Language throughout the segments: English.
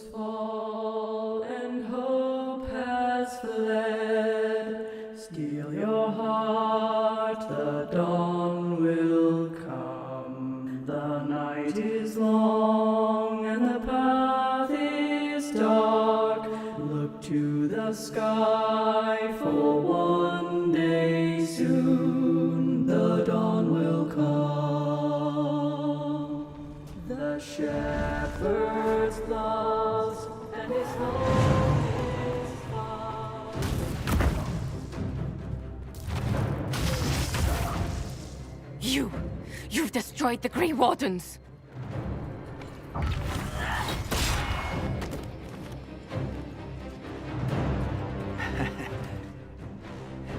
fall and hope has fled. Steel your heart, the dawn will come. The night is long and the path is dark. Look to the sky, for one day soon the dawn will come. The shepherd's lost and his home is far. You've destroyed the Grey Wardens!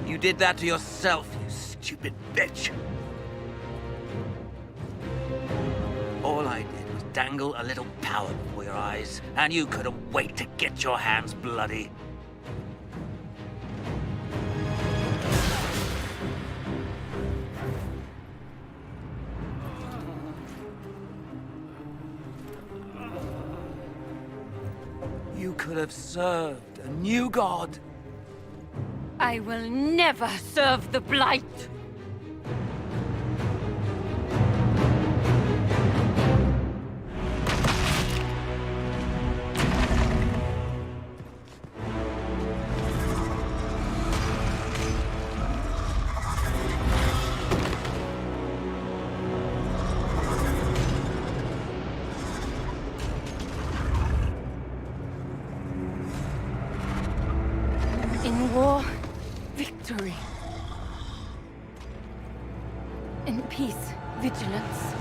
You did that to yourself, you stupid bitch. All I did was dangle a little power before your eyes, and you couldn't wait to get your hands bloody. You could have served a new god. I will never serve the Blight! In war, victory. In peace, vigilance.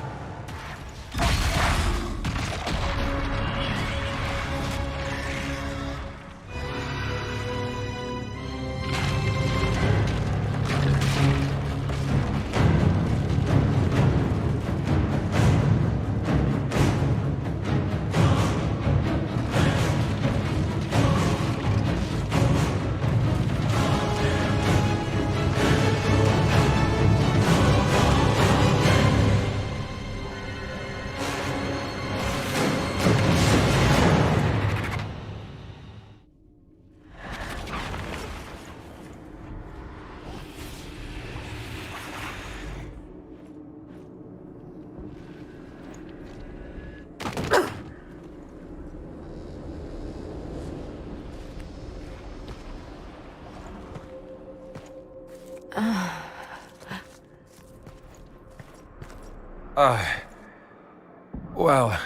Well,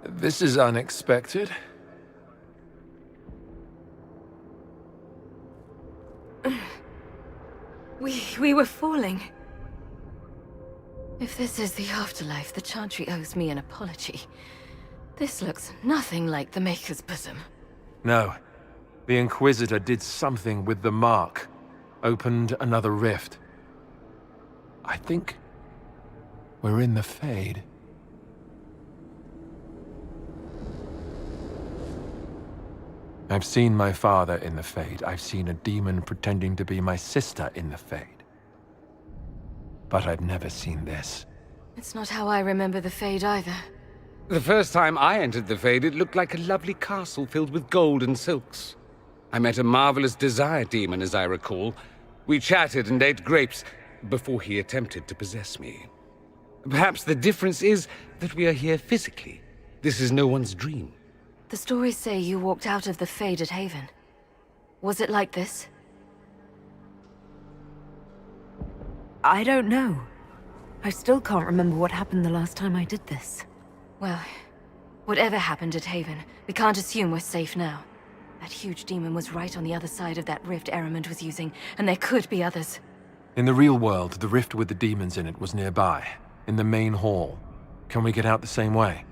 this is unexpected. We were falling. If this is the afterlife, the Chantry owes me an apology. This looks nothing like the Maker's bosom. No. The Inquisitor did something with the mark. Opened another rift. I think we're in the Fade. I've seen my father in the Fade. I've seen a demon pretending to be my sister in the Fade. But I've never seen this. It's not how I remember the Fade either. The first time I entered the Fade, it looked like a lovely castle filled with gold and silks. I met a marvelous desire demon, as I recall. We chatted and ate grapes before he attempted to possess me. Perhaps the difference is that we are here physically. This is no one's dream. The stories say you walked out of the Fade at Haven. Was it like this? I don't know. I still can't remember what happened the last time I did this. Well, whatever happened at Haven, we can't assume we're safe now. That huge demon was right on the other side of that rift Ehremund was using, and there could be others. In the real world, the rift with the demons in it was nearby, in the main hall. Can we get out the same way?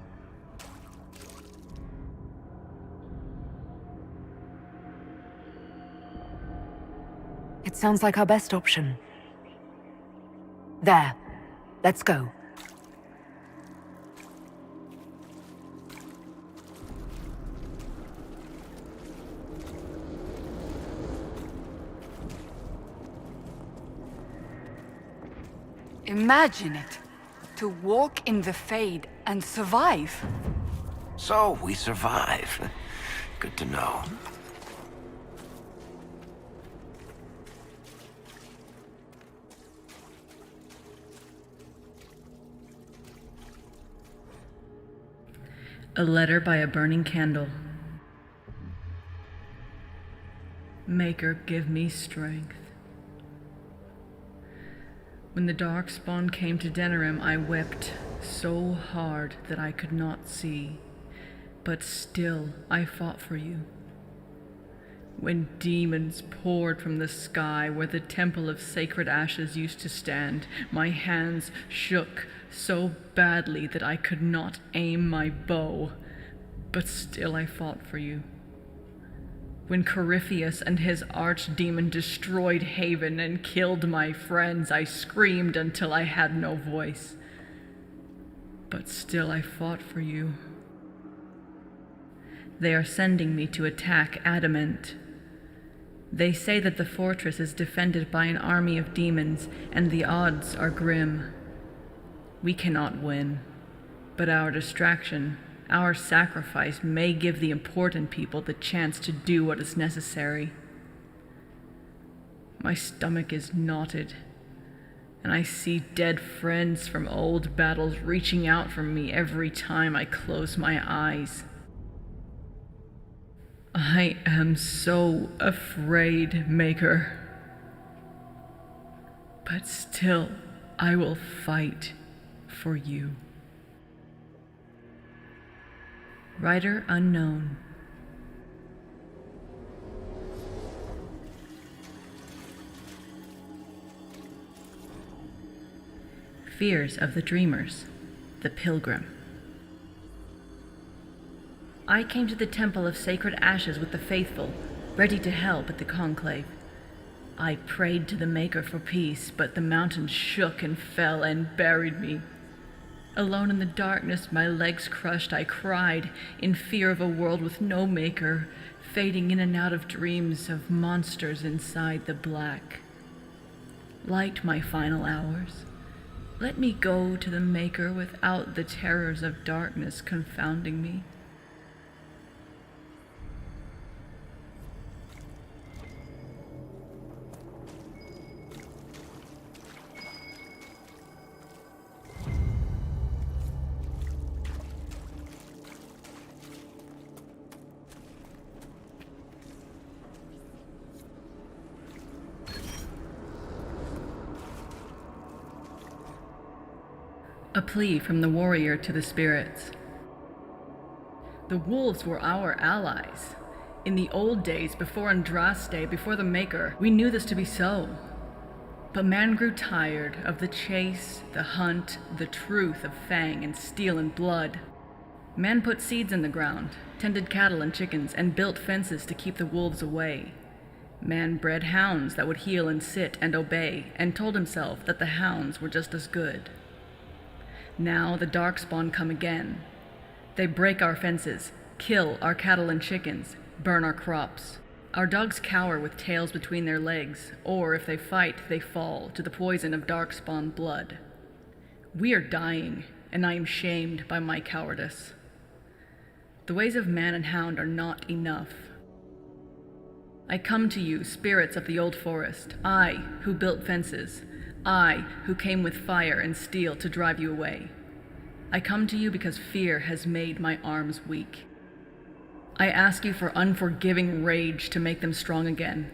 It sounds like our best option. There. Let's go. Imagine it. To walk in the Fade and survive. So, we survived. Good to know. A letter by a burning candle. Maker, give me strength. When the darkspawn came to Denerim, I wept so hard that I could not see, but still I fought for you. When demons poured from the sky where the Temple of Sacred Ashes used to stand, my hands shook so badly that I could not aim my bow, but still I fought for you. When Corypheus and his archdemon destroyed Haven and killed my friends, I screamed until I had no voice, but still I fought for you. They are sending me to attack Adamant. They say that the fortress is defended by an army of demons, and the odds are grim. We cannot win, but our distraction, our sacrifice may give the important people the chance to do what is necessary. My stomach is knotted, and I see dead friends from old battles reaching out for me every time I close my eyes. I am so afraid, Maker. But still, I will fight for you. Writer unknown. Fears of the Dreamers, the Pilgrim. I came to the Temple of Sacred Ashes with the faithful, ready to help at the conclave. I prayed to the Maker for peace, but the mountains shook and fell and buried me. Alone in the darkness, my legs crushed, I cried, in fear of a world with no Maker, fading in and out of dreams of monsters inside the black. Light my final hours. Let me go to the Maker without the terrors of darkness confounding me. A plea from the warrior to the spirits. The wolves were our allies. In the old days, before Andraste, before the Maker, we knew this to be so. But man grew tired of the chase, the hunt, the truth of fang and steel and blood. Man put seeds in the ground, tended cattle and chickens, and built fences to keep the wolves away. Man bred hounds that would heel and sit and obey, and told himself that the hounds were just as good. Now the darkspawn come again. They break our fences, kill our cattle and chickens, burn our crops. Our dogs cower with tails between their legs, or if they fight, they fall to the poison of darkspawn blood. We are dying, and I am shamed by my cowardice. The ways of man and hound are not enough. I come to you, spirits of the old forest, I who built fences, I who came with fire and steel to drive you away. I come to you because fear has made my arms weak. I ask you for unforgiving rage to make them strong again.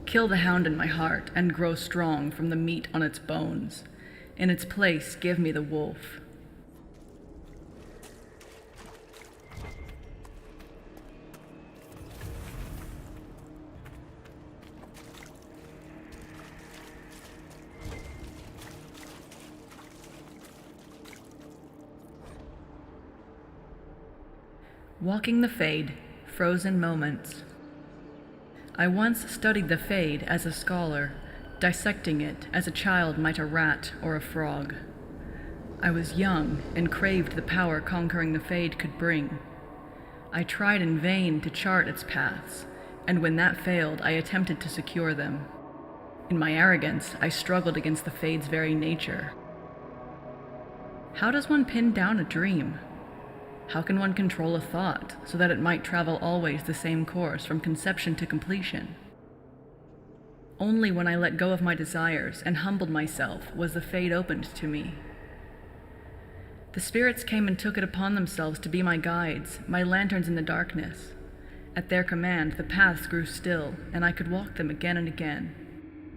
Kill the hound in my heart and grow strong from the meat on its bones. In its place, give me the wolf. Walking the Fade, Frozen Moments. I once studied the Fade as a scholar, dissecting it as a child might a rat or a frog. I was young and craved the power conquering the Fade could bring. I tried in vain to chart its paths, and when that failed, I attempted to secure them. In my arrogance, I struggled against the Fade's very nature. How does one pin down a dream? How can one control a thought so that it might travel always the same course from conception to completion? Only when I let go of my desires and humbled myself was the Fade opened to me. The spirits came and took it upon themselves to be my guides, my lanterns in the darkness. At their command, the paths grew still, and I could walk them again and again.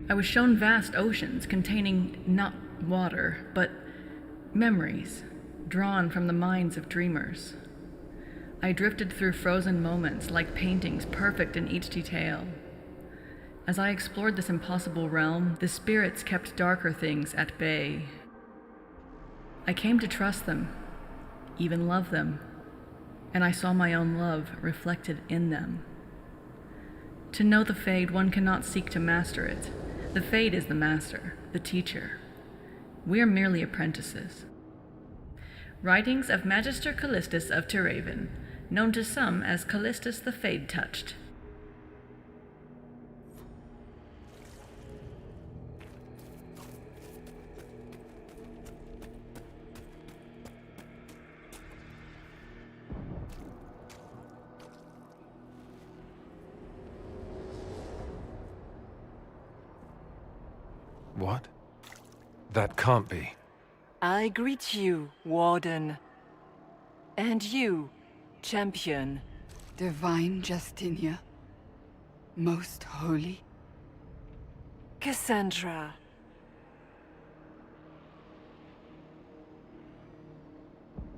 I was shown vast oceans containing not water, but memories, drawn from the minds of dreamers. I drifted through frozen moments like paintings perfect in each detail. As I explored this impossible realm, the spirits kept darker things at bay. I came to trust them, even love them, and I saw my own love reflected in them. To know the Fade, one cannot seek to master it. The Fade is the master, the teacher. We are merely apprentices. Writings of Magister Callistus of Teraven, known to some as Callistus the Fade-Touched. What? That can't be. I greet you, Warden. And you, Champion. Divine Justinia, most holy. Cassandra.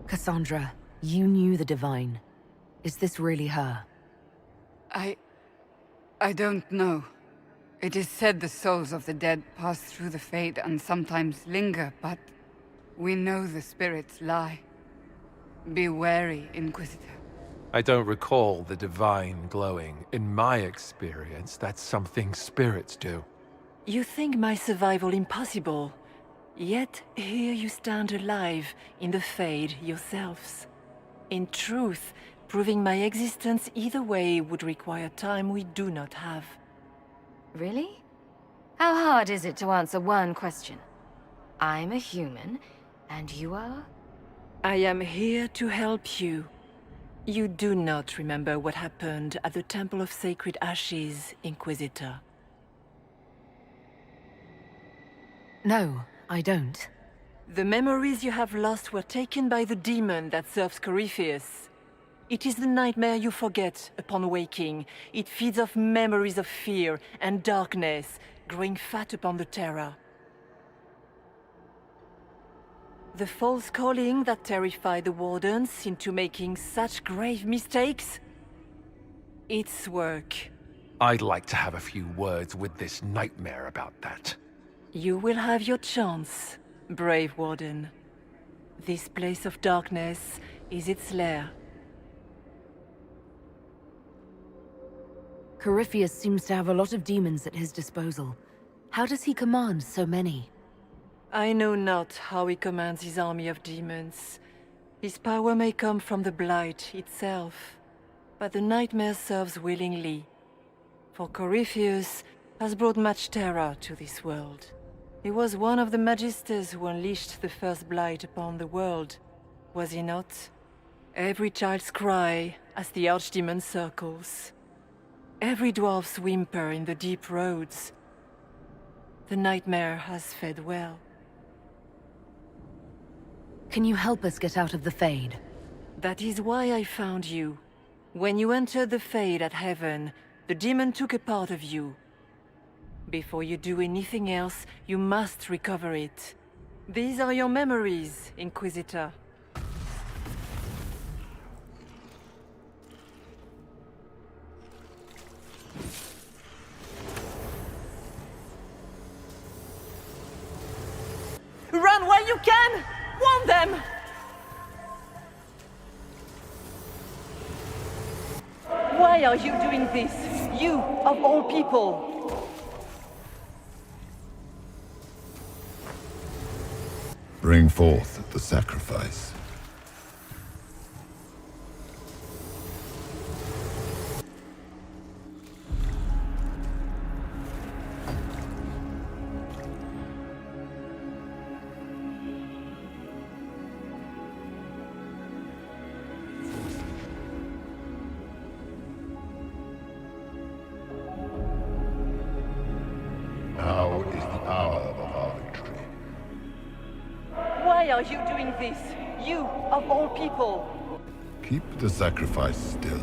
Cassandra, you knew the Divine. Is this really her? I don't know. It is said the souls of the dead pass through the Fade and sometimes linger, but we know the spirits lie. Be wary, Inquisitor. I don't recall the Divine glowing. In my experience, that's something spirits do. You think my survival impossible, yet here you stand alive in the Fade yourselves. In truth, proving my existence either way would require time we do not have. Really? How hard is it to answer one question? I'm a human, and you are? I am here to help you. You do not remember what happened at the Temple of Sacred Ashes, Inquisitor. No, I don't. The memories you have lost were taken by the demon that serves Corypheus. It is the nightmare you forget upon waking. It feeds off memories of fear and darkness, growing fat upon the terror. The false calling that terrified the Wardens into making such grave mistakes? Its work. I'd like to have a few words with this nightmare about that. You will have your chance, brave Warden. This place of darkness is its lair. Corypheus seems to have a lot of demons at his disposal. How does he command so many? I know not how he commands his army of demons. His power may come from the Blight itself, but the nightmare serves willingly. For Corypheus has brought much terror to this world. He was one of the Magisters who unleashed the first Blight upon the world, was he not? Every child's cry as the Archdemon circles. Every dwarf's whimper in the deep roads. The nightmare has fed well. Can you help us get out of the Fade? That is why I found you. When you entered the Fade at Heaven, the demon took a part of you. Before you do anything else, you must recover it. These are your memories, Inquisitor. Run while you can! Warn them! Why are you doing this? You, of all people! Bring forth the sacrifice. are you doing this? You, of all people! Keep the sacrifice still.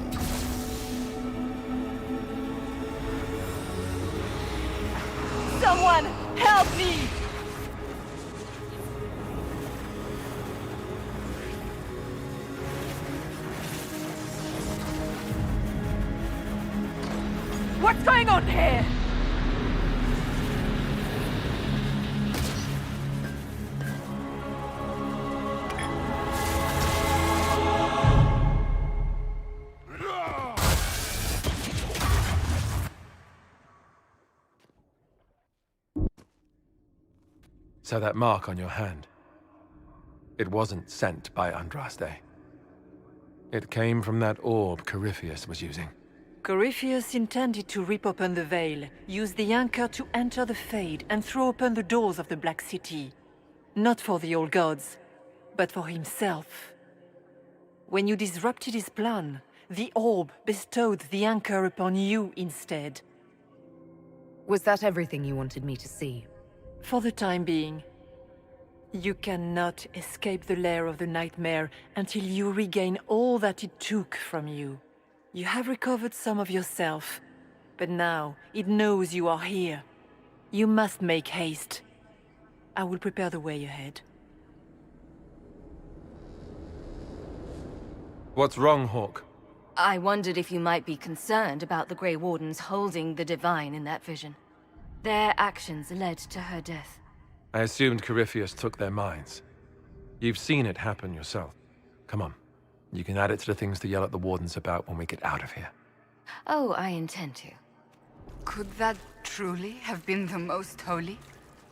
Someone, help me! What's going on here? So that mark on your hand, it wasn't sent by Andraste. It came from that orb Corypheus was using. Corypheus intended to rip open the veil, use the anchor to enter the Fade, and throw open the doors of the Black City. Not for the old gods, but for himself. When you disrupted his plan, the orb bestowed the anchor upon you instead. Was that everything you wanted me to see? For the time being. You cannot escape the lair of the nightmare until you regain all that it took from you. You have recovered some of yourself, but now it knows you are here. You must make haste. I will prepare the way ahead. What's wrong, Hawke? I wondered if you might be concerned about the Grey Wardens holding the Divine in that vision. Their actions led to her death. I assumed Corypheus took their minds. You've seen it happen yourself. Come on. You can add it to the things to yell at the Wardens about when we get out of here. Oh, I intend to. Could that truly have been the most holy?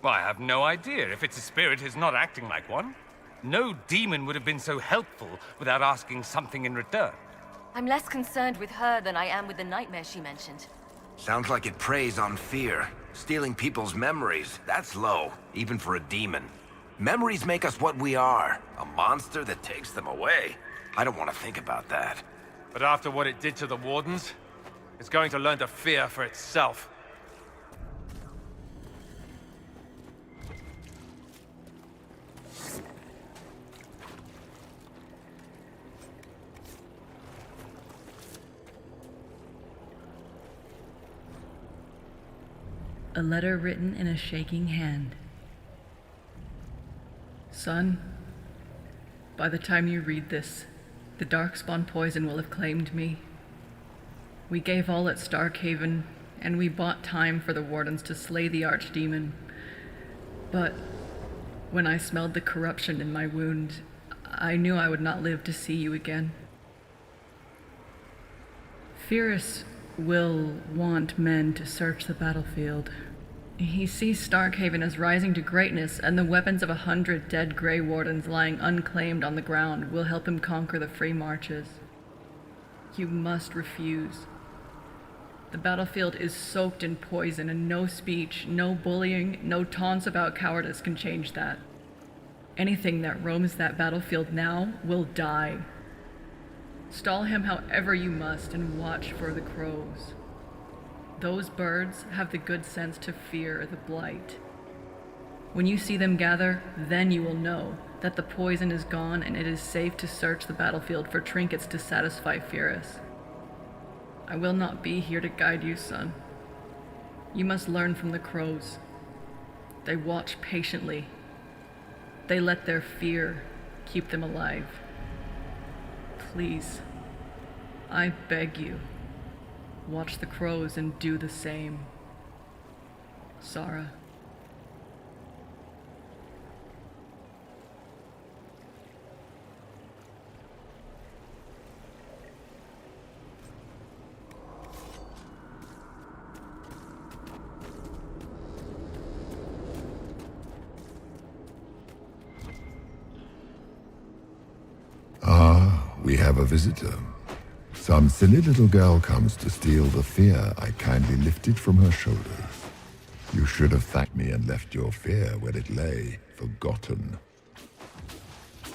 Well, I have no idea. If it's a spirit, it's not acting like one. No demon would have been so helpful without asking something in return. I'm less concerned with her than I am with the nightmare she mentioned. Sounds like it preys on fear. Stealing people's memories, that's low, even for a demon. Memories make us what we are. A monster that takes them away. I don't want to think about that. But after what it did to the Wardens, it's going to learn to fear for itself. A letter written in a shaking hand. Son, by the time you read this, the Darkspawn poison will have claimed me. We gave all at Starkhaven, and we bought time for the Wardens to slay the Archdemon. But when I smelled the corruption in my wound, I knew I would not live to see you again. Fyrus will want men to search the battlefield. He sees Starkhaven as rising to greatness, and the weapons of 100 dead Grey Wardens lying unclaimed on the ground will help him conquer the free marches. You must refuse. The battlefield is soaked in poison, and no speech, no bullying, no taunts about cowardice can change that. Anything that roams that battlefield now will die. Stall him however you must, and watch for the crows. Those birds have the good sense to fear the blight. When you see them gather, then you will know that the poison is gone and it is safe to search the battlefield for trinkets to satisfy Fyrus. I will not be here to guide you, son. You must learn from the crows. They watch patiently. They let their fear keep them alive. Please, I beg you. Watch the crows and do the same. Sarah. Ah, we have a visitor. Some silly little girl comes to steal the fear I kindly lifted from her shoulders. You should have thanked me and left your fear where it lay, forgotten.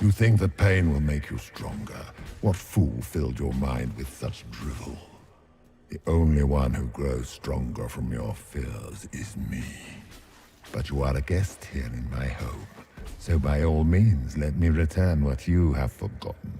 You think that pain will make you stronger? What fool filled your mind with such drivel? The only one who grows stronger from your fears is me. But you are a guest here in my home, So by all means, let me return what you have forgotten.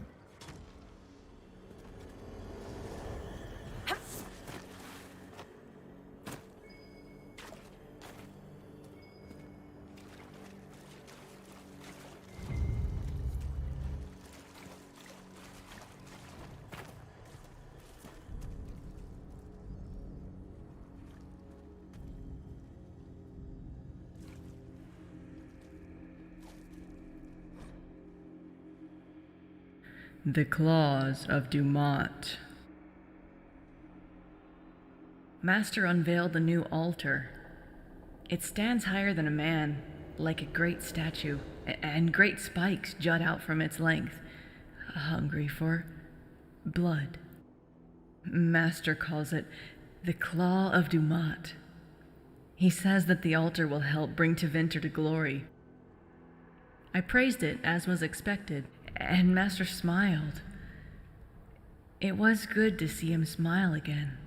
The Claws of Dumat. Master unveiled the new altar. It stands higher than a man, like a great statue, and great spikes jut out from its length, hungry for blood. Master calls it the Claw of Dumat. He says that the altar will help bring Tevinter to glory. I praised it, as was expected, and Master smiled. It was good to see him smile again.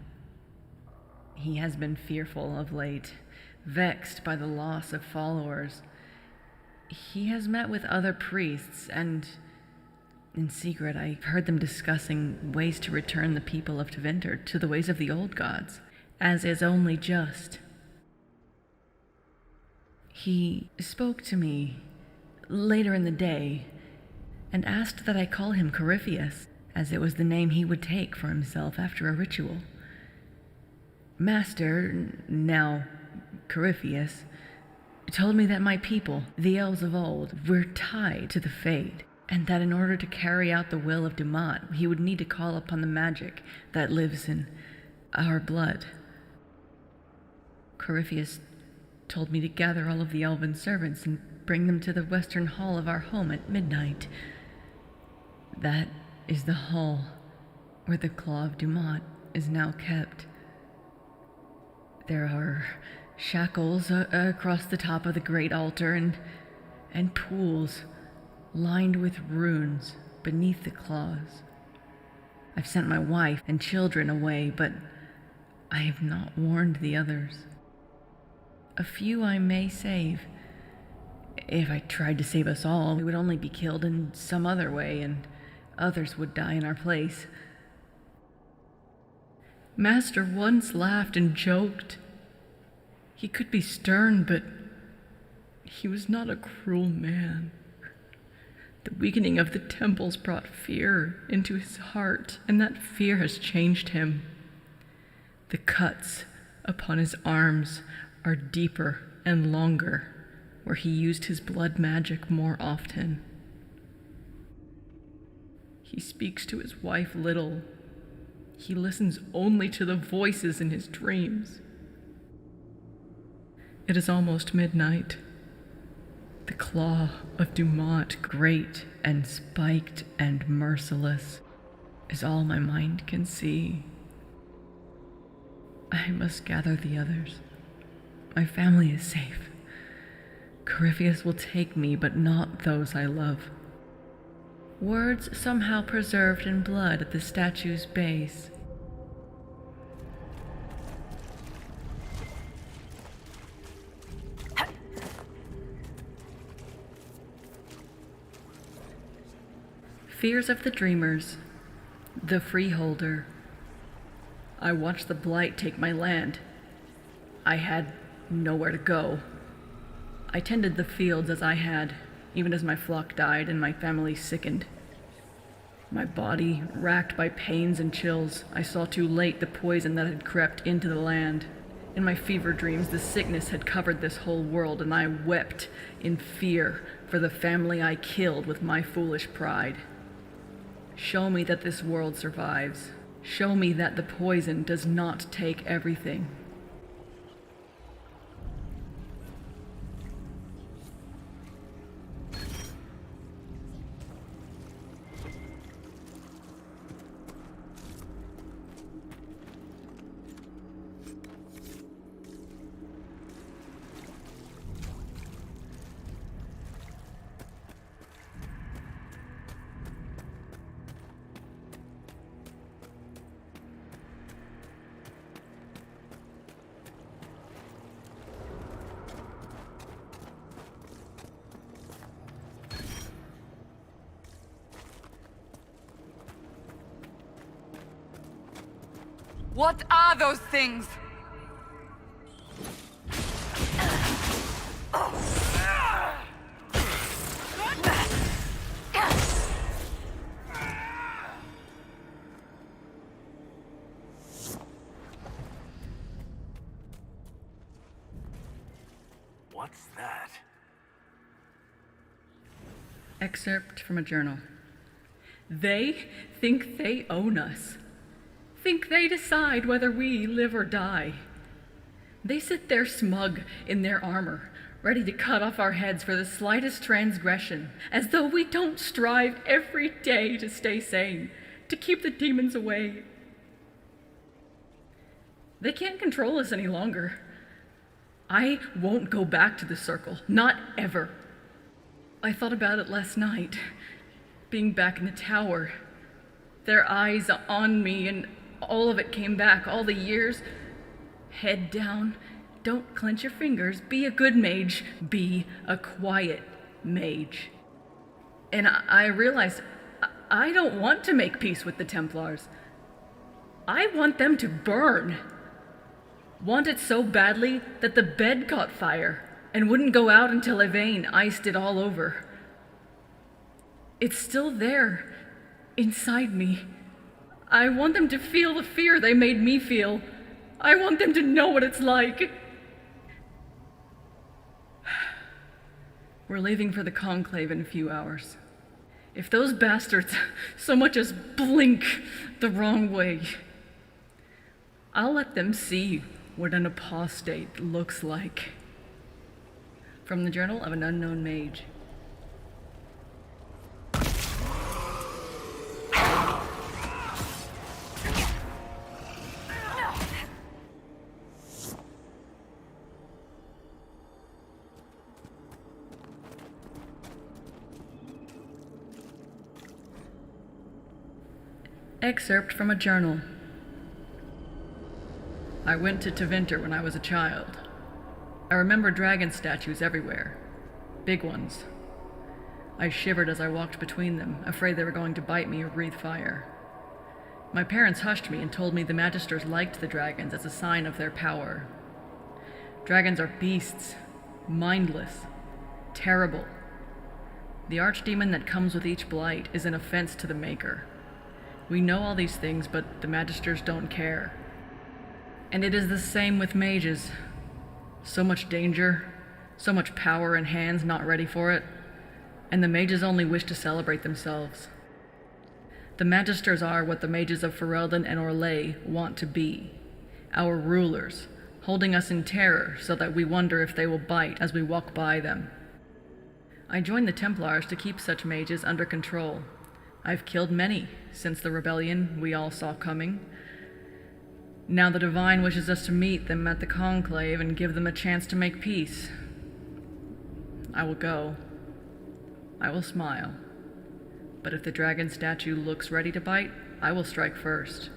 He has been fearful of late, vexed by the loss of followers. He has met with other priests, and in secret I heard them discussing ways to return the people of Tevinter to the ways of the old gods, as is only just. He spoke to me later in the day, and asked that I call him Corypheus, as it was the name he would take for himself after a ritual. Master, now Corypheus, told me that my people, the elves of old, were tied to the fate, and that in order to carry out the will of Dumat, he would need to call upon the magic that lives in our blood. Corypheus told me to gather all of the elven servants and bring them to the western hall of our home at midnight. That is the hall where the Claw of Dumat is now kept. There are shackles across the top of the great altar and pools lined with runes beneath the claws. I've sent my wife and children away, but I have not warned the others. A few I may save. If I tried to save us all, we would only be killed in some other way, and others would die in our place. Master once laughed and joked. He could be stern, but he was not a cruel man. The weakening of the temples brought fear into his heart, and that fear has changed him. The cuts upon his arms are deeper and longer, where he used his blood magic more often. He speaks to his wife little. He listens only to the voices in his dreams. It is almost midnight. The Claw of Dumat, great and spiked and merciless, is all my mind can see. I must gather the others. My family is safe. Corypheus will take me, but not those I love. Words somehow preserved in blood at the statue's base. Fears of the Dreamers, the Freeholder. I watched the blight take my land. I had nowhere to go. I tended the fields as I had, even as my flock died and my family sickened. My body, racked by pains and chills, I saw too late the poison that had crept into the land. In my fever dreams, the sickness had covered this whole world, and I wept in fear for the family I killed with my foolish pride. Show me that this world survives. Show me that the poison does not take everything. What are those things? What's that? Excerpt from a journal. They think they own us. Think they decide whether we live or die. They sit there smug in their armor, ready to cut off our heads for the slightest transgression, as though we don't strive every day to stay sane, to keep the demons away. They can't control us any longer. I won't go back to the circle, not ever. I thought about it last night, being back in the tower. Their eyes on me, and all of it came back, all the years. Head down, don't clench your fingers, be a good mage, be a quiet mage. And I realized I don't want to make peace with the Templars. I want them to burn. Want it so badly that the bed caught fire and wouldn't go out until Yvain iced it all over. It's still there, inside me. I want them to feel the fear they made me feel. I want them to know what it's like. We're leaving for the Conclave in a few hours. If those bastards so much as blink the wrong way, I'll let them see what an apostate looks like. From the Journal of an Unknown Mage. Excerpt from a journal. I went to Tevinter when I was a child. I remember dragon statues everywhere. Big ones. I shivered as I walked between them, afraid they were going to bite me or breathe fire. My parents hushed me and told me the Magisters liked the dragons as a sign of their power. Dragons are beasts, mindless, terrible. The archdemon that comes with each blight is an offense to the Maker. We know all these things, but the Magisters don't care. And it is the same with mages. So much danger, so much power in hands not ready for it, and the mages only wish to celebrate themselves. The Magisters are what the mages of Ferelden and Orlais want to be, our rulers, holding us in terror so that we wonder if they will bite as we walk by them. I joined the Templars to keep such mages under control. I've killed many since the rebellion we all saw coming. Now the Divine wishes us to meet them at the Conclave and give them a chance to make peace. I will go. I will smile. But if the dragon statue looks ready to bite, I will strike first.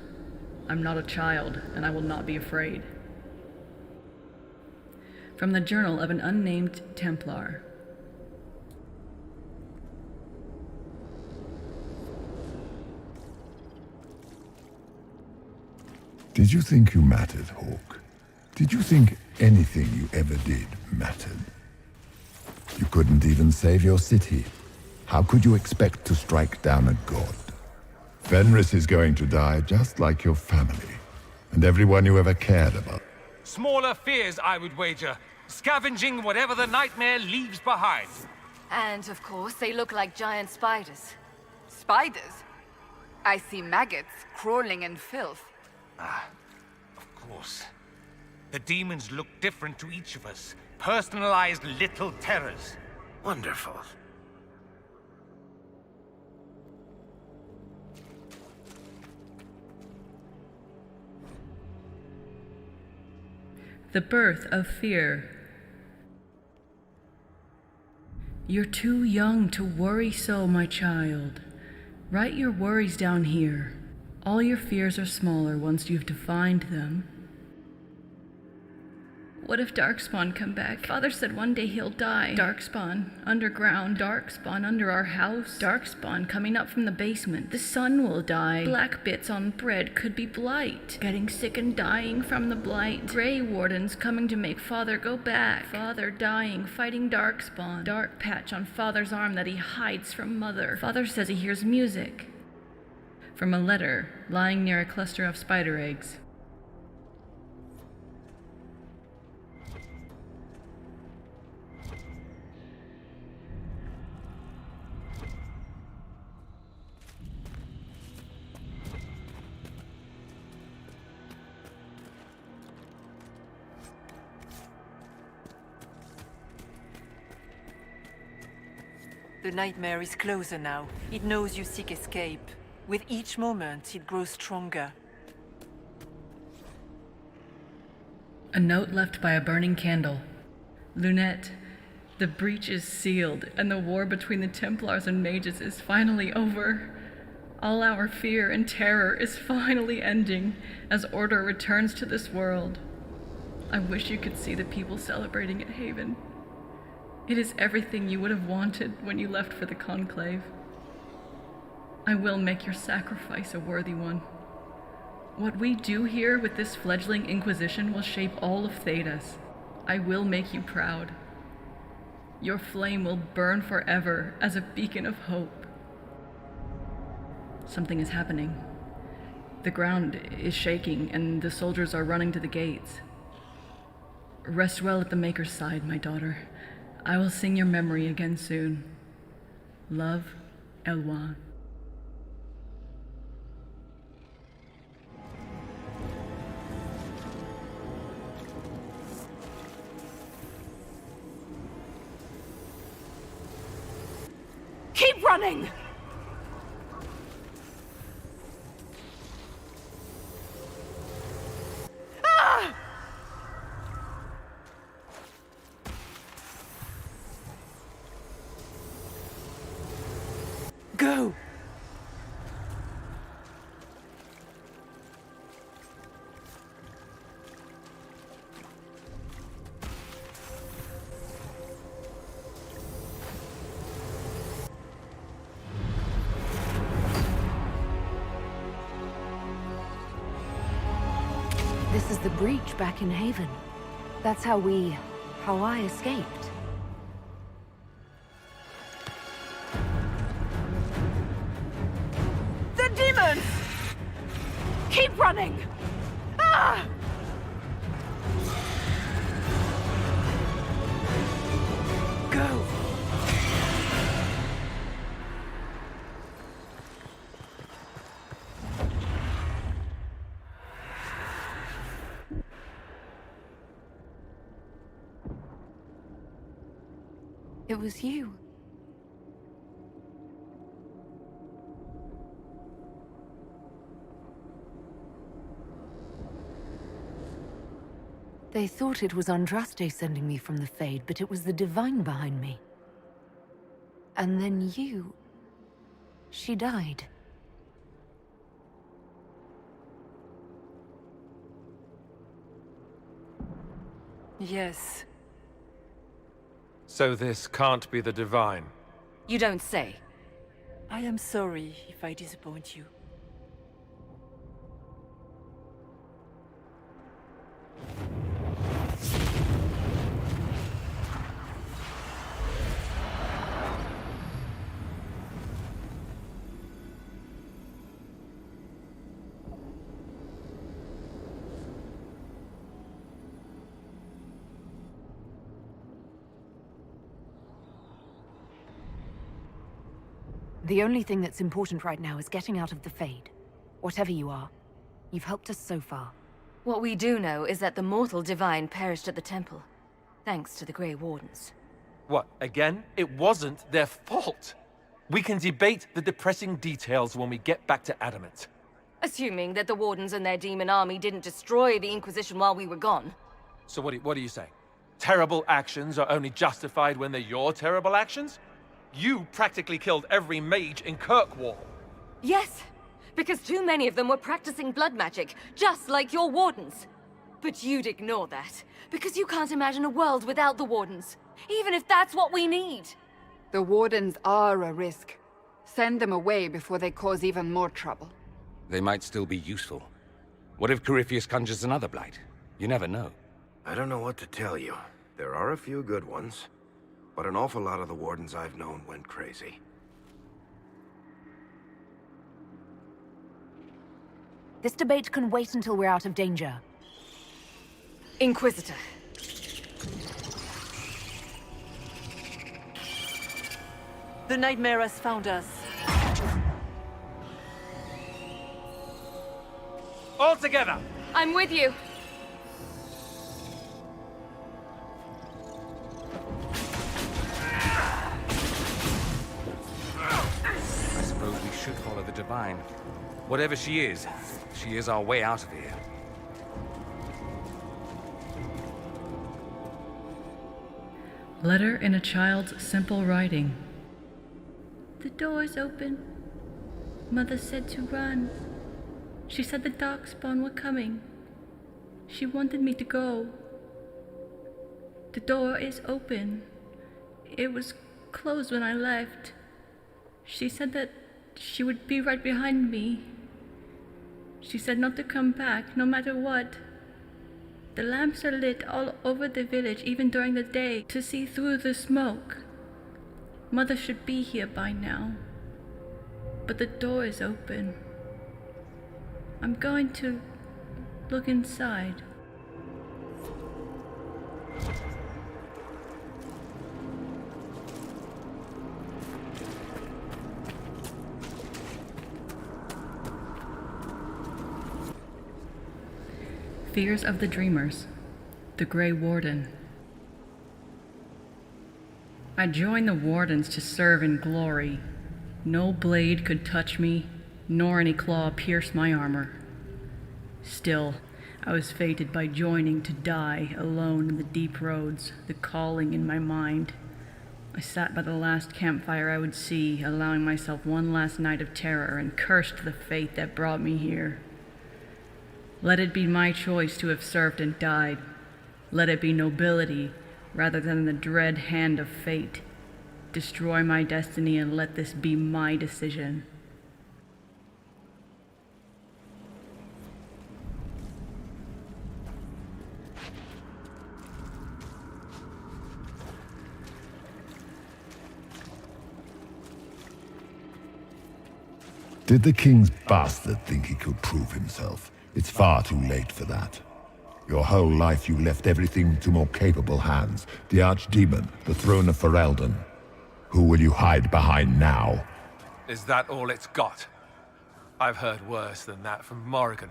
I'm not a child, and I will not be afraid. From the Journal of an Unnamed Templar. Did you think you mattered, Hawke? Did you think anything you ever did mattered? You couldn't even save your city. How could you expect to strike down a god? Fenris is going to die just like your family, and everyone you ever cared about. Smaller fears, I would wager. Scavenging whatever the nightmare leaves behind. And, of course, they look like giant spiders. Spiders? I see maggots crawling in filth. Of course. The demons look different to each of us. Personalized little terrors. Wonderful. The Birth of Fear. You're too young to worry so, my child. Write your worries down here. All your fears are smaller once you've defined them. What if Darkspawn come back? Father said one day he'll die. Darkspawn, underground. Darkspawn under our house. Darkspawn coming up from the basement. The sun will die. Black bits on bread could be blight. Getting sick and dying from the blight. Grey Wardens coming to make Father go back. Father dying, fighting Darkspawn. Dark patch on Father's arm that he hides from Mother. Father says he hears music. From a letter lying near a cluster of spider eggs. The nightmare is closer now. It knows you seek escape. With each moment, it grows stronger. A note left by a burning candle. Lunette, the breach is sealed, and the war between the Templars and Mages is finally over. All our fear and terror is finally ending as order returns to this world. I wish you could see the people celebrating at Haven. It is everything you would have wanted when you left for the Conclave. I will make your sacrifice a worthy one. What we do here with this fledgling Inquisition will shape all of Thedas. I will make you proud. Your flame will burn forever as a beacon of hope. Something is happening. The ground is shaking and the soldiers are running to the gates. Rest well at the Maker's side, my daughter. I will sing your memory again soon. Love, Elwan. Keep running! Ah! Go! This is the breach back in Haven. That's how I escaped. The demons! Keep running! Ah! Go! It was you. They thought it was Andraste sending me from the Fade, but it was the Divine behind me. And then you... She died. Yes. So this can't be the Divine. You don't say. I am sorry if I disappoint you. The only thing that's important right now is getting out of the Fade. Whatever you are, you've helped us so far. What we do know is that the mortal divine perished at the temple, thanks to the Grey Wardens. What, again? It wasn't their fault. We can debate the depressing details when we get back to Adamant. Assuming that the Wardens and their demon army didn't destroy the Inquisition while we were gone. So what do you say? Terrible actions are only justified when they're your terrible actions? You practically killed every mage in Kirkwall. Yes, because too many of them were practicing blood magic, just like your Wardens. But you'd ignore that, because you can't imagine a world without the Wardens, even if that's what we need. The Wardens are a risk. Send them away before they cause even more trouble. They might still be useful. What if Corypheus conjures another blight? You never know. I don't know what to tell you. There are a few good ones, but an awful lot of the Wardens I've known went crazy. This debate can wait until we're out of danger. Inquisitor. The nightmare has found us. All together! I'm with you. I suppose we should follow the Divine. Whatever she is our way out of here. Letter in a child's simple writing. The door's open. Mother said to run. She said the darkspawn were coming. She wanted me to go. The door is open. It was closed when I left. She said that she would be right behind me. She said not to come back, no matter what. The lamps are lit all over the village, even during the day, to see through the smoke. Mother should be here by now. But the door is open. I'm going to look inside. Fears of the Dreamers. The Grey Warden. I joined the Wardens to serve in glory. No blade could touch me, nor any claw pierce my armor. Still, I was fated by joining to die alone in the deep roads, the calling in my mind. I sat by the last campfire I would see, allowing myself one last night of terror, and cursed the fate that brought me here. Let it be my choice to have served and died. Let it be nobility rather than the dread hand of fate. Destroy my destiny and let this be my decision. Did the king's bastard think he could prove himself? It's far too late for that. Your whole life you left everything to more capable hands. The Archdemon, the throne of Ferelden. Who will you hide behind now? Is that all it's got? I've heard worse than that from Morrigan.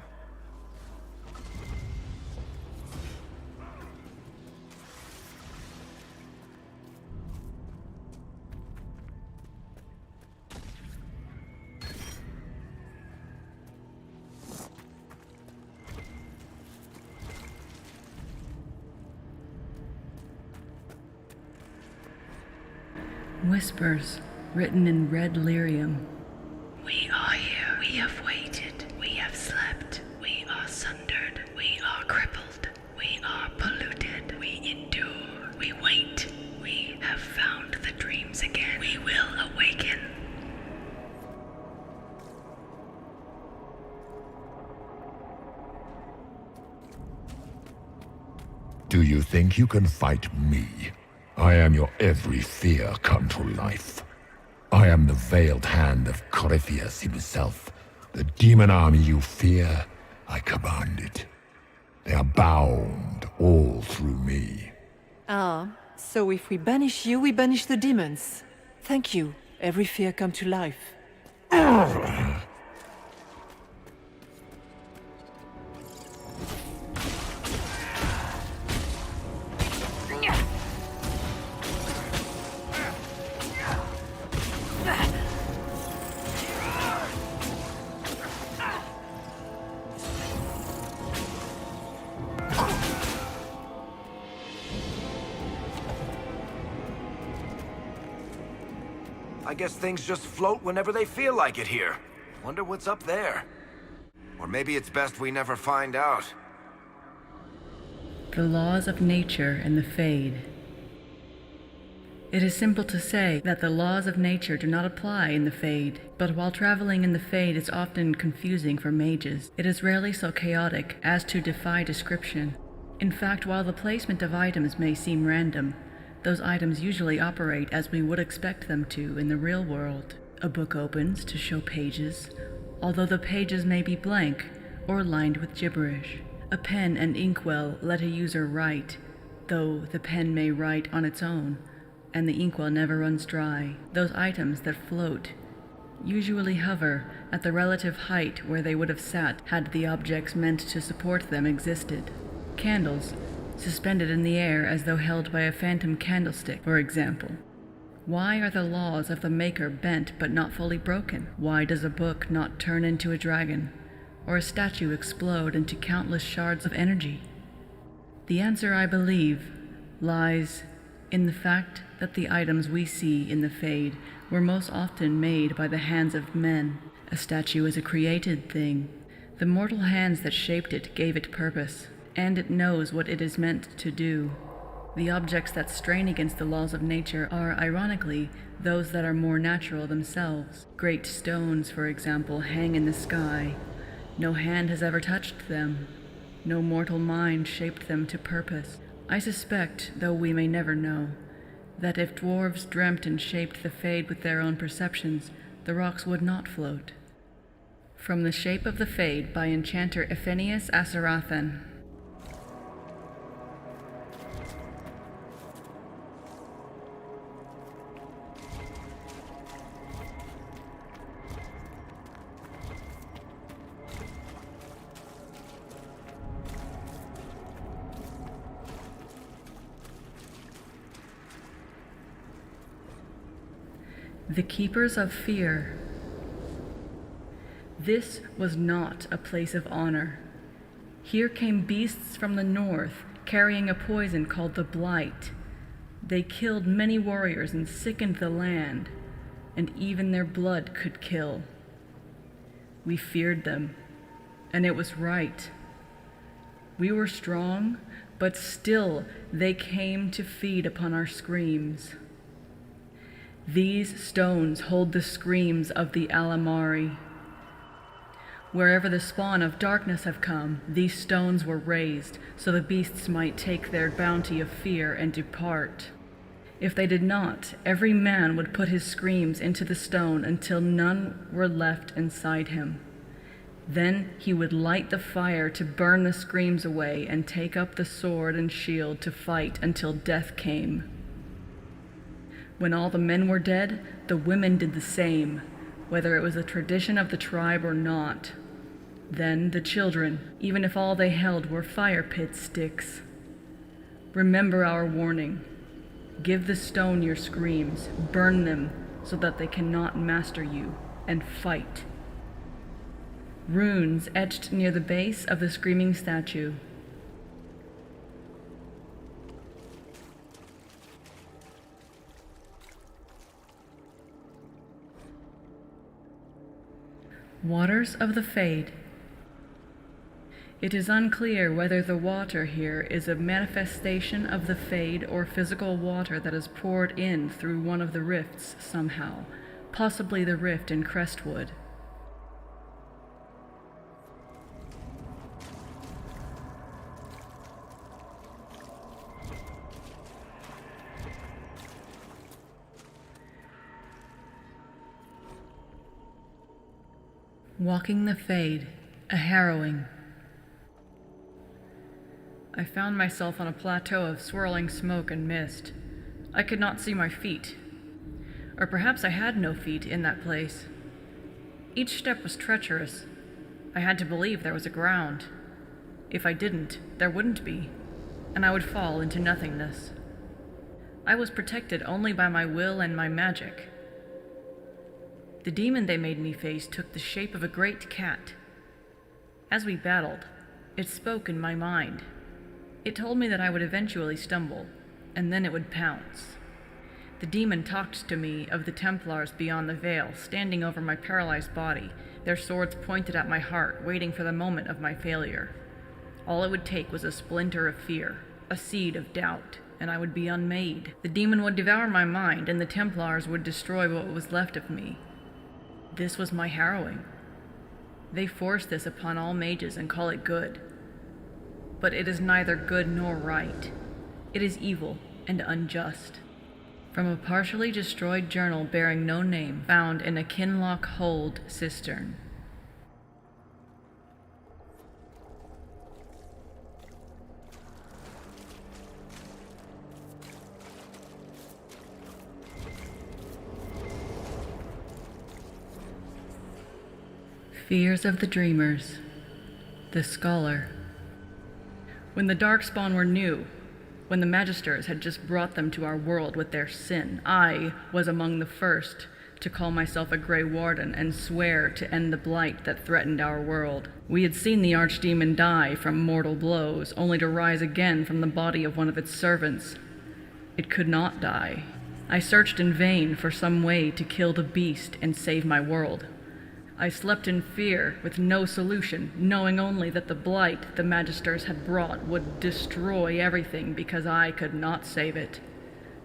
Whispers, written in red lyrium. We are here. We have waited. We have slept. We are sundered. We are crippled. We are polluted. We endure. We wait. We have found the dreams again. We will awaken. Do you think you can fight me? I am your every fear come to life. I am the veiled hand of Corypheus himself. The demon army you fear, I command it. They are bound all through me. Ah, so if we banish you, we banish the demons. Thank you. Every fear come to life. I guess things just float whenever they feel like it here. Wonder what's up there. Or maybe it's best we never find out. The laws of nature and the Fade. It is simple to say that the laws of nature do not apply in the Fade, but while traveling in the Fade is often confusing for mages, it is rarely so chaotic as to defy description. In fact, while the placement of items may seem random, those items usually operate as we would expect them to in the real world. A book opens to show pages, although the pages may be blank or lined with gibberish. A pen and inkwell let a user write, though the pen may write on its own, and the inkwell never runs dry. Those items that float usually hover at the relative height where they would have sat had the objects meant to support them existed. Candles, suspended in the air as though held by a phantom candlestick, for example. Why are the laws of the Maker bent but not fully broken? Why does a book not turn into a dragon, or a statue explode into countless shards of energy? The answer, I believe, lies in the fact that the items we see in the Fade were most often made by the hands of men. A statue is a created thing. The mortal hands that shaped it gave it purpose, and it knows what it is meant to do. The objects that strain against the laws of nature are, ironically, those that are more natural themselves. Great stones, for example, hang in the sky. No hand has ever touched them. No mortal mind shaped them to purpose. I suspect, though we may never know, that if dwarves dreamt and shaped the Fade with their own perceptions, the rocks would not float. From The Shape of the Fade by enchanter Ephenius Asarathan. The Keepers of Fear. This was not a place of honor. Here came beasts from the north, carrying a poison called the Blight. They killed many warriors and sickened the land, and even their blood could kill. We feared them, and it was right. We were strong, but still they came to feed upon our screams. These stones hold the screams of the Alamari. Wherever the spawn of darkness have come, these stones were raised, so the beasts might take their bounty of fear and depart. If they did not, every man would put his screams into the stone until none were left inside him. Then he would light the fire to burn the screams away and take up the sword and shield to fight until death came. When all the men were dead, the women did the same, whether it was a tradition of the tribe or not. Then the children, even if all they held were fire pit sticks. Remember our warning. Give the stone your screams, burn them so that they cannot master you, and fight. Runes etched near the base of the screaming statue. Waters of the Fade. It is unclear whether the water here is a manifestation of the Fade or physical water that is poured in through one of the rifts somehow, possibly the rift in Crestwood. Walking the Fade, a Harrowing. I found myself on a plateau of swirling smoke and mist. I could not see my feet. Or perhaps I had no feet in that place. Each step was treacherous. I had to believe there was a ground. If I didn't, there wouldn't be, and I would fall into nothingness. I was protected only by my will and my magic. The demon they made me face took the shape of a great cat. As we battled, it spoke in my mind. It told me that I would eventually stumble, and then it would pounce. The demon talked to me of the Templars beyond the veil, standing over my paralyzed body, their swords pointed at my heart, waiting for the moment of my failure. All it would take was a splinter of fear, a seed of doubt, and I would be unmade. The demon would devour my mind, and the Templars would destroy what was left of me. This was my harrowing. They force this upon all mages and call it good. But it is neither good nor right. It is evil and unjust. From a partially destroyed journal bearing no name, found in a Kinloch Hold cistern. Fears of the Dreamers. The Scholar. When the Darkspawn were new, when the Magisters had just brought them to our world with their sin, I was among the first to call myself a Grey Warden and swear to end the blight that threatened our world. We had seen the Archdemon die from mortal blows, only to rise again from the body of one of its servants. It could not die. I searched in vain for some way to kill the beast and save my world. I slept in fear, with no solution, knowing only that the blight the Magisters had brought would destroy everything because I could not save it.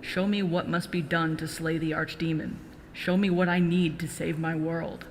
Show me what must be done to slay the Archdemon. Show me what I need to save my world.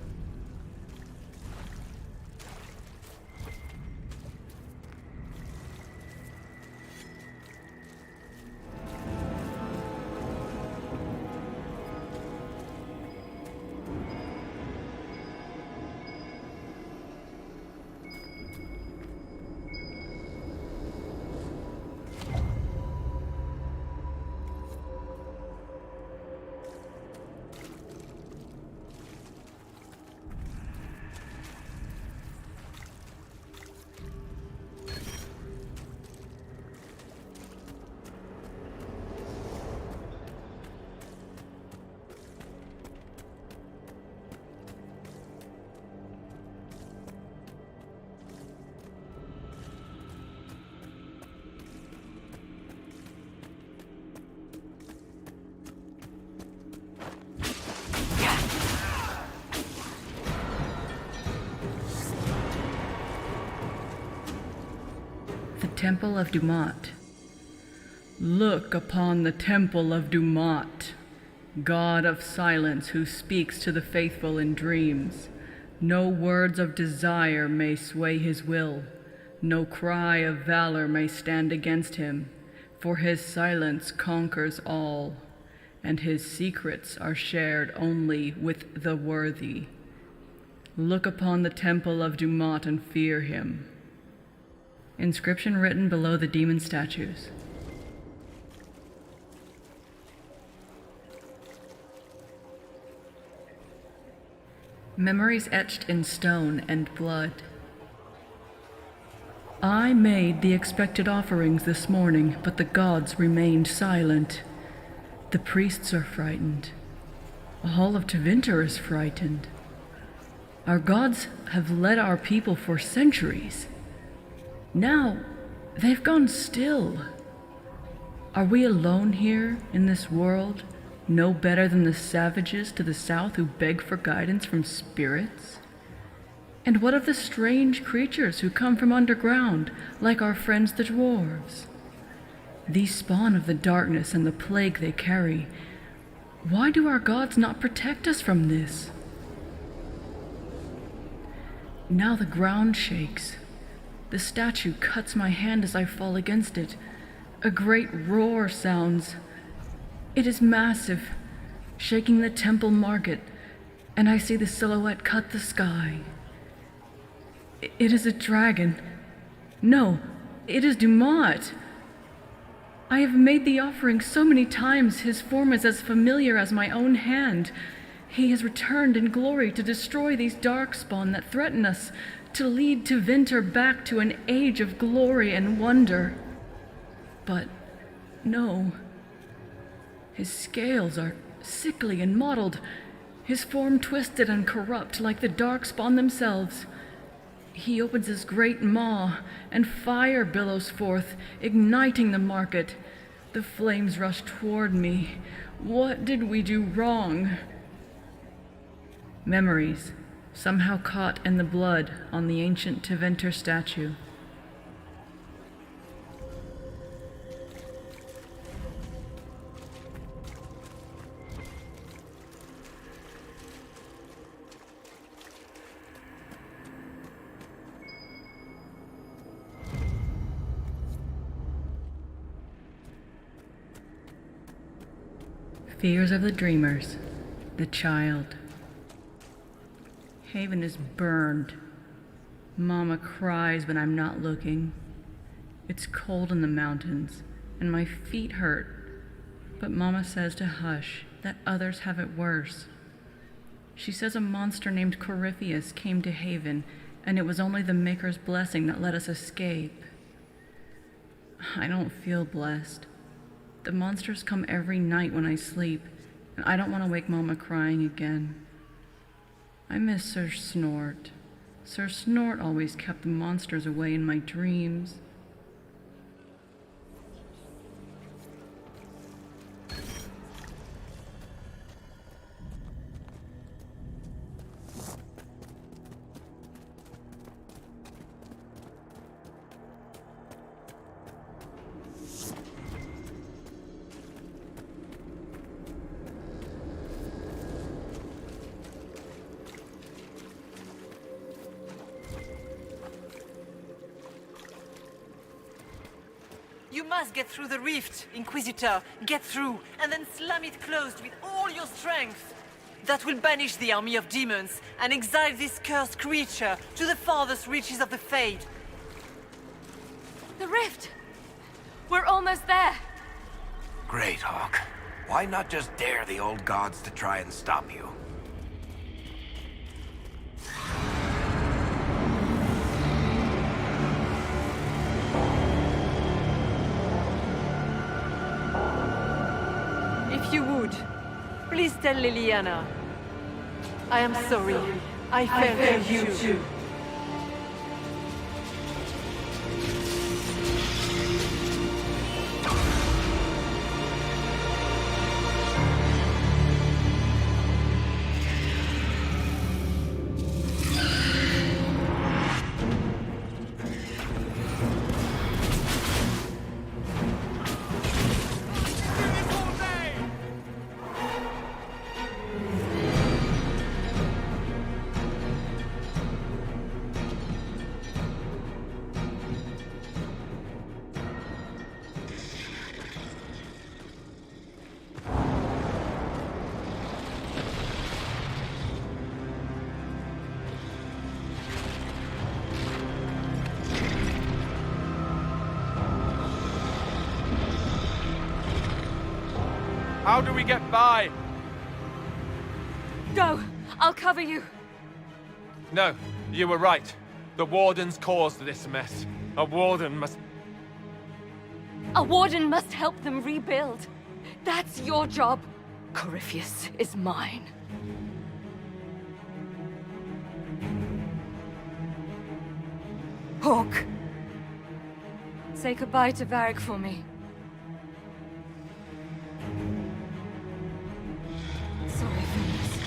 Temple of Dumat. Look upon the Temple of Dumat, God of silence who speaks to the faithful in dreams. No words of desire may sway his will, no cry of valor may stand against him, for his silence conquers all, and his secrets are shared only with the worthy. Look upon the Temple of Dumat and fear him. Inscription written below the demon statues. Memories etched in stone and blood. I made the expected offerings this morning, but the gods remained silent. The priests are frightened. The Hall of Tevinter is frightened. Our gods have led our people for centuries. Now, they've gone still. Are we alone here in this world, no better than the savages to the south who beg for guidance from spirits? And what of the strange creatures who come from underground, like our friends the dwarves? These spawn of the darkness and the plague they carry. Why do our gods not protect us from this? Now the ground shakes. The statue cuts my hand as I fall against it. A great roar sounds. It is massive, shaking the temple market, and I see the silhouette cut the sky. It is a dragon. No, it is Dumat. I have made the offering so many times, his form is as familiar as my own hand. He has returned in glory to destroy these darkspawn that threaten us, to lead Tevinter back to an age of glory and wonder. But no. His scales are sickly and mottled, his form twisted and corrupt like the darkspawn themselves. He opens his great maw, and fire billows forth, igniting the market. The flames rush toward me. What did we do wrong? Memories, somehow caught in the blood on the ancient Tevinter statue. Fears of the dreamers. The child. Haven is burned. Mama cries when I'm not looking. It's cold in the mountains, and my feet hurt. But Mama says to hush, that others have it worse. She says a monster named Corypheus came to Haven, and it was only the Maker's blessing that let us escape. I don't feel blessed. The monsters come every night when I sleep, and I don't want to wake Mama crying again. I miss Sir Snort. Sir Snort always kept the monsters away in my dreams. You must get through the rift, Inquisitor. Get through, and then slam it closed with all your strength. That will banish the army of demons and exile this cursed creature to the farthest reaches of the Fade. The rift! We're almost there! Great, Hawke. Why not just dare the old gods to try and stop you? If you would, please tell Leliana. I am sorry. I failed you too. How do we get by? Go! I'll cover you! No, you were right. The Wardens caused this mess. A Warden must... A Warden must help them rebuild. That's your job. Corypheus is mine. Hawke. Say goodbye to Varric for me. Sorry for this.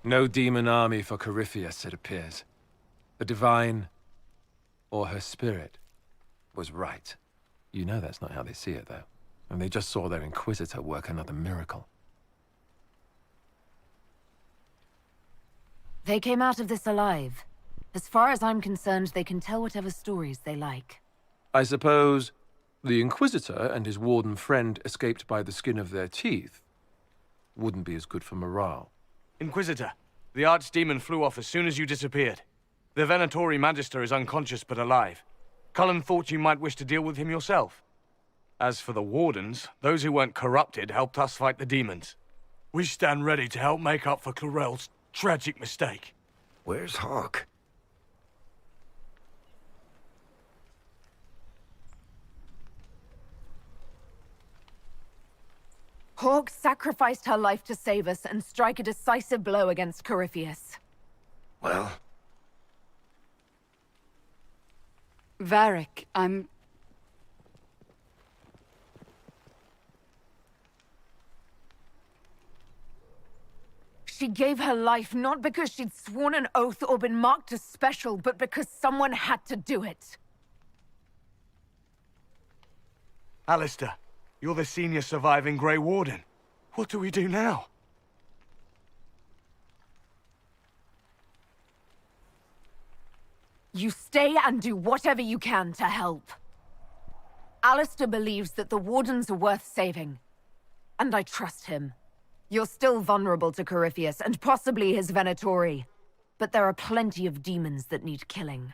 No demon army for Corypheus, it appears. The Divine, or her spirit, was right. You know that's not how they see it, though. And they just saw their Inquisitor work another miracle. They came out of this alive. As far as I'm concerned, they can tell whatever stories they like. I suppose the Inquisitor and his Warden friend escaped by the skin of their teeth wouldn't be as good for morale. Inquisitor, the Archdemon flew off as soon as you disappeared. The Venatori Magister is unconscious but alive. Cullen thought you might wish to deal with him yourself. As for the Wardens, those who weren't corrupted helped us fight the demons. We stand ready to help make up for Clarel's tragic mistake. Where's Hawke? Hawke sacrificed her life to save us and strike a decisive blow against Corypheus. Well? Varric, I'm... She gave her life not because she'd sworn an oath or been marked as special, but because someone had to do it. Alistair, you're the senior surviving Grey Warden. What do we do now? You stay and do whatever you can to help. Alistair believes that the Wardens are worth saving, and I trust him. You're still vulnerable to Corypheus, and possibly his Venatori, but there are plenty of demons that need killing.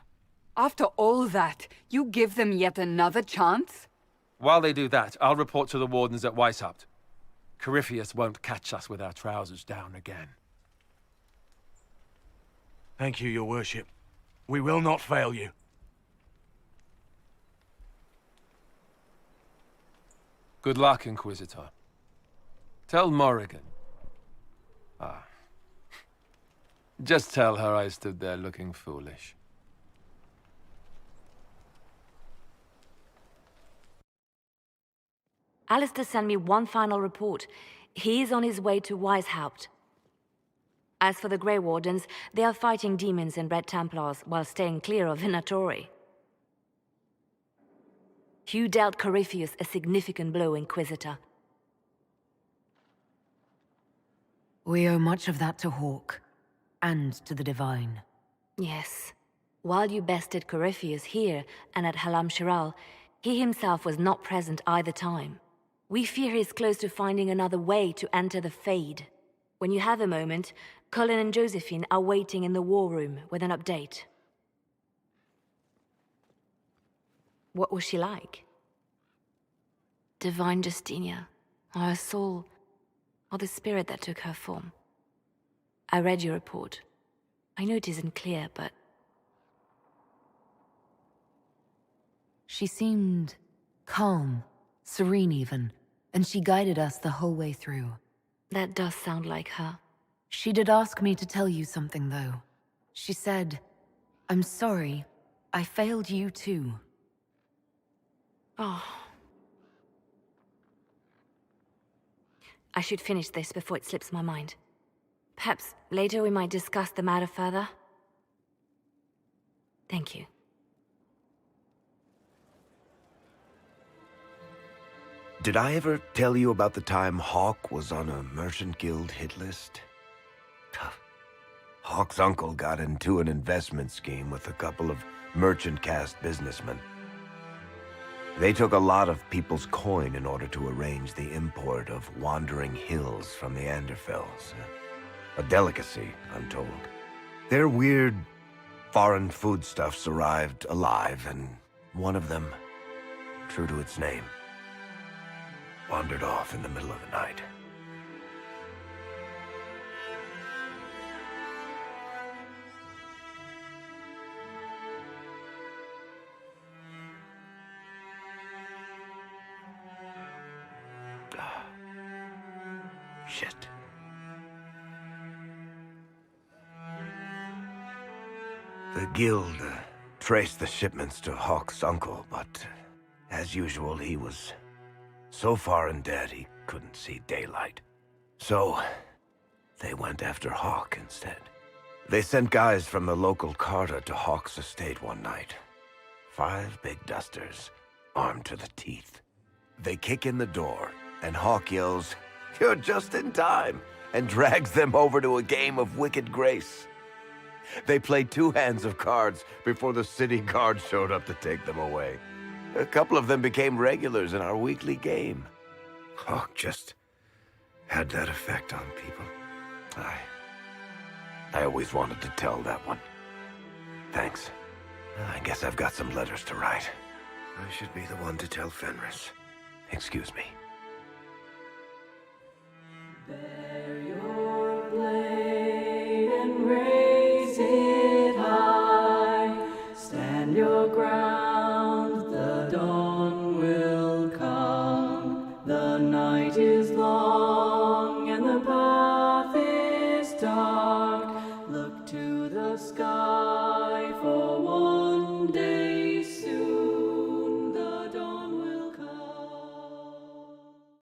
After all that, you give them yet another chance? While they do that, I'll report to the Wardens at Weishaupt. Corypheus won't catch us with our trousers down again. Thank you, your worship. We will not fail you. Good luck, Inquisitor. Tell Morrigan. Just tell her I stood there looking foolish. Alistair sent me one final report. He is on his way to Weishaupt. As for the Grey Wardens, they are fighting demons and Red Templars while staying clear of Venatori. You dealt Corypheus a significant blow, Inquisitor. We owe much of that to Hawke, and to the Divine. Yes. While you bested Corypheus here and at Halam Shiral, he himself was not present either time. We fear he is close to finding another way to enter the Fade. When you have a moment, Colin and Josephine are waiting in the war room with an update. What was she like? Divine Justinia, or her soul, or the spirit that took her form. I read your report. I know it isn't clear, but... She seemed calm, serene even, and she guided us the whole way through. That does sound like her. She did ask me to tell you something, though. She said, "I'm sorry, I failed you too." Oh. I should finish this before it slips my mind. Perhaps later we might discuss the matter further. Thank you. Did I ever tell you about the time Hawke was on a merchant guild hit list? Hawke's uncle got into an investment scheme with a couple of merchant caste businessmen. They took a lot of people's coin in order to arrange the import of wandering hills from the Anderfells. A delicacy, I'm told. Their weird, foreign foodstuffs arrived alive, and one of them, true to its name, wandered off in the middle of the night. Shit. The guild traced the shipments to Hawke's uncle, but as usual, he was so far in debt he couldn't see daylight. So they went after Hawke instead. They sent guys from the local carter to Hawke's estate one night. 5 big dusters, armed to the teeth. They kick in the door, and Hawke yells, "You're just in time," and drags them over to a game of Wicked Grace. They played 2 hands of cards before the city guard showed up to take them away. A couple of them became regulars in our weekly game. Hawke just had that effect on people. I always wanted to tell that one. Thanks. I guess I've got some letters to write. I should be the one to tell Fenris. Excuse me.